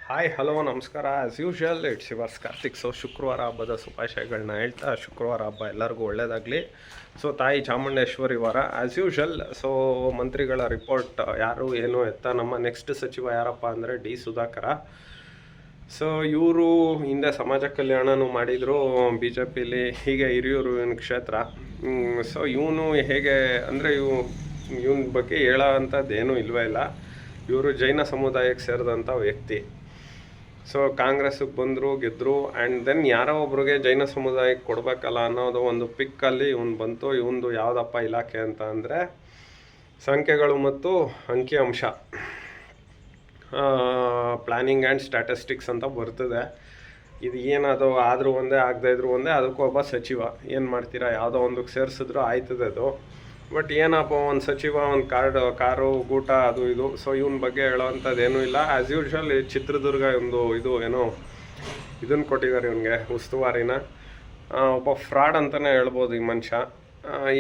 Hi hello ನಮಸ್ಕಾರ. As usual it's yours Karthik. So ಶುಕ್ರವಾರ ಹಬ್ಬದ ಶುಭಾಶಯಗಳನ್ನ ಹೇಳ್ತಾ, ಶುಕ್ರವಾರ ಹಬ್ಬ ಎಲ್ಲರಿಗೂ ಒಳ್ಳೆಯದಾಗಲಿ. ಸೊ ತಾಯಿ ಚಾಮುಂಡೇಶ್ವರಿ ವಾರ ಆ್ಯಸ್ ಯೂಶುವಲ್. ಸೊ ಮಂತ್ರಿಗಳ ರಿಪೋರ್ಟ್ ಯಾರು ಏನು ಎತ್ತ ನಮ್ಮ ನೆಕ್ಸ್ಟ್ ಸಚಿವ ಯಾರಪ್ಪ ಅಂದರೆ ಡಿ ಸುಧಾಕರ. ಸೊ ಇವರು ಹಿಂದೆ ಸಮಾಜ ಕಲ್ಯಾಣನೂ ಮಾಡಿದರು ಬಿ ಜೆ ಪಿಲಿ, ಹೀಗೆ ಹಿರಿಯೂರು ಇವನ ಕ್ಷೇತ್ರ. ಸೊ ಇವನು ಹೇಗೆ ಅಂದರೆ ಇವನ ಬಗ್ಗೆ ಹೇಳೋ ಅಂಥದ್ದೇನೂ ಇಲ್ವೇ ಇಲ್ಲ. ಇವರು ಜೈನ ಸಮುದಾಯಕ್ಕೆ ಸೇರಿದಂಥ ವ್ಯಕ್ತಿ. ಸೊ ಕಾಂಗ್ರೆಸ್ಸಿಗೆ ಬಂದರು, ಗೆದ್ದರು. ಆ್ಯಂಡ್ ದೆನ್ ಯಾರೋ ಒಬ್ರಿಗೆ ಜೈನ ಸಮುದಾಯಕ್ಕೆ ಕೊಡಬೇಕಲ್ಲ ಅನ್ನೋದು ಒಂದು ಪಿಕ್ಕಲ್ಲಿ ಇವನು ಬಂತು. ಇವಂದು ಯಾವುದಪ್ಪ ಇಲಾಖೆ ಅಂತ ಅಂದರೆ ಸಂಖ್ಯೆಗಳು ಮತ್ತು ಅಂಕಿಅಂಶ, ಪ್ಲ್ಯಾನಿಂಗ್ ಆ್ಯಂಡ್ ಸ್ಟ್ಯಾಟಿಸ್ಟಿಕ್ಸ್ ಅಂತ ಬರ್ತದೆ. ಇದು ಏನದು ಆದರೂ ಒಂದೇ, ಆಗದೇ ಇದ್ರು ಒಂದೇ, ಅದಕ್ಕೂ ಒಬ್ಬ ಸಚಿವ. ಏನು ಮಾಡ್ತೀರಾ, ಯಾವುದೋ ಒಂದಕ್ಕೆ ಸೇರಿಸಿದ್ರು ಆಯ್ತದೆ ಅದು. ಬಟ್ ಏನಪ್ಪ, ಒಂದು ಸಚಿವ, ಒಂದು ಕಾರು ಗೂಟ ಅದು ಇದು. ಸೊ ಇವನ ಬಗ್ಗೆ ಹೇಳೋವಂಥದ್ದು ಏನೂ ಇಲ್ಲ. ಆ್ಯಸ್ ಯೂಶುವಲ್ ಚಿತ್ರದುರ್ಗ ಒಂದು ಇದು ಏನೋ ಇದನ್ನು ಕೊಟ್ಟಿದ್ದಾರೆ ಇವನಿಗೆ, ಉಸ್ತುವಾರಿನ. ಒಬ್ಬ ಫ್ರಾಡ್ ಅಂತಲೇ ಹೇಳ್ಬೋದು ಈ ಮನುಷ್ಯ.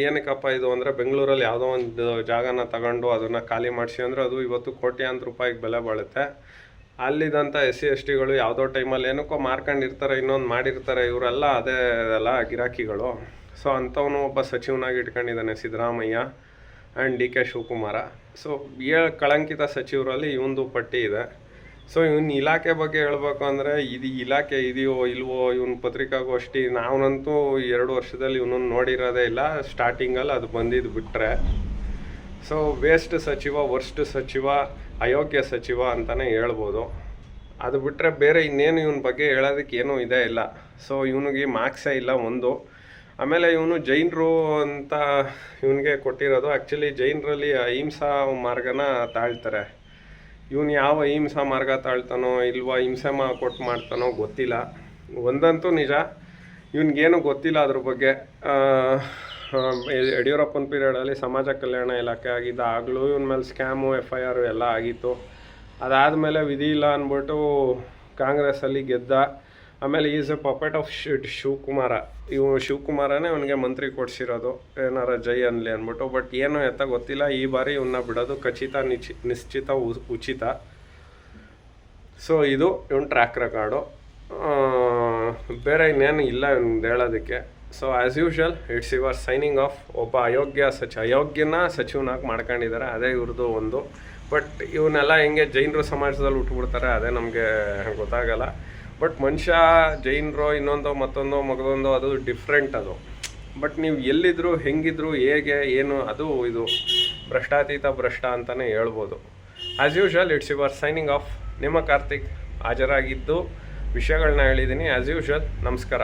ಏನಕ್ಕಪ್ಪ ಇದು ಅಂದರೆ, ಬೆಂಗಳೂರಲ್ಲಿ ಯಾವುದೋ ಒಂದು ಜಾಗನ ತಗೊಂಡು ಅದನ್ನು ಖಾಲಿ ಮಾಡಿಸಿ ಅಂದರೆ ಅದು ಇವತ್ತು ಕೋಟ್ಯಾಂತರ ರೂಪಾಯಿಗೆ ಬೆಲೆ ಬಾಳುತ್ತೆ. ಅಲ್ಲಿದ್ದಂಥ SC STಗಳು ಯಾವುದೋ ಟೈಮಲ್ಲಿ ಏನಕ್ಕೋ ಮಾರ್ಕೊಂಡಿರ್ತಾರೆ, ಇನ್ನೊಂದು ಮಾಡಿರ್ತಾರೆ. ಇವರೆಲ್ಲ ಅದೇ ಅಲ್ಲ ಗಿರಾಕಿಗಳು. ಸೊ ಅಂಥವನು ಒಬ್ಬ ಸಚಿವನಾಗಿ ಇಟ್ಕೊಂಡಿದ್ದಾನೆ Siddaramaiah and DK Shivakumar. So ಕಳಂಕಿತ ಸಚಿವರಲ್ಲಿ ಇವಂದು ಪಟ್ಟಿ ಇದೆ. ಸೊ ಇವನ್ ಇಲಾಖೆ ಬಗ್ಗೆ ಹೇಳ್ಬೇಕು ಅಂದರೆ, ಇದು ಇಲಾಖೆ ಇದೆಯೋ ಇಲ್ವೋ, ಇವನ್ ಪತ್ರಿಕಾಗೋಷ್ಠಿ ನಾವನಂತೂ 2 ವರ್ಷದಲ್ಲಿ ಇವನನ್ನು ನೋಡಿರೋದೇ ಇಲ್ಲ. ಸ್ಟಾರ್ಟಿಂಗಲ್ಲಿ ಅದು ಬಂದಿದ್ದು ಬಿಟ್ಟರೆ, ಸೊ ವೇಸ್ಟ್ ಸಚಿವ, ವರ್ಸ್ಟ್ ಸಚಿವ, ಅಯೋಗ್ಯ ಸಚಿವ ಅಂತಲೇ ಹೇಳ್ಬೋದು. ಅದು ಬಿಟ್ಟರೆ ಬೇರೆ ಇನ್ನೇನು ಇವನ ಬಗ್ಗೆ ಹೇಳೋದಕ್ಕೆ ಏನೂ ಇದೇ ಇಲ್ಲ. ಸೊ ಇವನಿಗೆ ಮಾರ್ಕ್ಸೇ ಇಲ್ಲ ಒಂದು. ಆಮೇಲೆ ಇವನು ಜೈನರು ಅಂತ ಇವನಿಗೆ ಕೊಟ್ಟಿರೋದು. ಆ್ಯಕ್ಚುಲಿ ಜೈನರಲ್ಲಿ ಅಹಿಂಸಾ ಮಾರ್ಗನ ತಾಳ್ತಾರೆ. ಇವನು ಯಾವ ಅಹಿಂಸಾ ಮಾರ್ಗ ತಾಳ್ತಾನೋ ಇಲ್ವಾ, ಹಿಂಸೆ ಕೊಟ್ಟು ಮಾಡ್ತಾನೋ ಗೊತ್ತಿಲ್ಲ. ಒಂದಂತೂ ನಿಜ, ಇವನಿಗೇನು ಗೊತ್ತಿಲ್ಲ ಅದ್ರ ಬಗ್ಗೆ. ಯಡಿಯೂರಪ್ಪನ ಪೀರಿಯಡಲ್ಲಿ ಸಮಾಜ ಕಲ್ಯಾಣ ಇಲಾಖೆ ಆಗಿದ್ದ ಆಗಲೂ ಇವನ ಮೇಲೆ ಸ್ಕ್ಯಾಮು, FIR ಎಲ್ಲ ಆಗಿತ್ತು. ಅದಾದಮೇಲೆ ವಿಧಿ ಇಲ್ಲ ಅಂದ್ಬಿಟ್ಟು ಕಾಂಗ್ರೆಸ್ಸಲ್ಲಿ ಗೆದ್ದ. ಆಮೇಲೆ is a puppet of Shivakumar. ಶಿವಕುಮಾರನೇ ಅವನಿಗೆ ಮಂತ್ರಿ ಕೊಡಿಸಿರೋದು, ಏನಾರ ಜೈ ಅನ್ನಲಿ ಅಂದ್ಬಿಟ್ಟು. ಬಟ್ ಏನು ಎತ್ತ ಗೊತ್ತಿಲ್ಲ. ಈ ಬಾರಿ ಇವನ್ನ ಬಿಡೋದು ಖಚಿತ, ನಿಶ್ಚಿತ, ಉಚಿತ. ಸೊ ಇದು ಇವನ್ ಟ್ರ್ಯಾಕ್ ರೆಕಾರ್ಡು. ಬೇರೆ ಇನ್ನೇನು ಇಲ್ಲ ಇವನ್ದು ಹೇಳೋದಕ್ಕೆ. So as usual it's your signing off. ಒಬ್ಬ ಅಯೋಗ್ಯನ ಸಚಿವನಾಗಿ ಮಾಡ್ಕೊಂಡಿದ್ದಾರೆ, ಅದೇ ಇವ್ರದ್ದು ಒಂದು. ಬಟ್ ಇವನ್ನೆಲ್ಲ ಹೆಂಗೆ ಜೈನರು ಸಮಾಜದಲ್ಲಿ ಉಟ್ಬಿಡ್ತಾರೆ, ಅದೇ ನಮಗೆ ಗೊತ್ತಾಗಲ್ಲ. ಬಟ್ ಮನುಷ್ಯ ಜೈನರು ಇನ್ನೊಂದು ಮತ್ತೊಂದು ಮಗದೊಂದು, ಅದು ಡಿಫ್ರೆಂಟ್ ಅದು. ಬಟ್ ನೀವು ಎಲ್ಲಿದ್ರು, ಹೆಂಗಿದ್ರು, ಹೇಗೆ ಏನು, ಅದು ಇದು ಭ್ರಷ್ಟಾತೀತ ಭ್ರಷ್ಟ ಅಂತಲೇ ಹೇಳ್ಬೋದು. As usual it's your signing off. ನಿಮ್ಮ ಕಾರ್ತಿಕ್ ಹಾಜರಾಗಿದ್ದು ವಿಷಯಗಳನ್ನ ಹೇಳಿದ್ದೀನಿ. ಆ್ಯಸ್ ಯೂಶುವಲ್ ನಮಸ್ಕಾರ.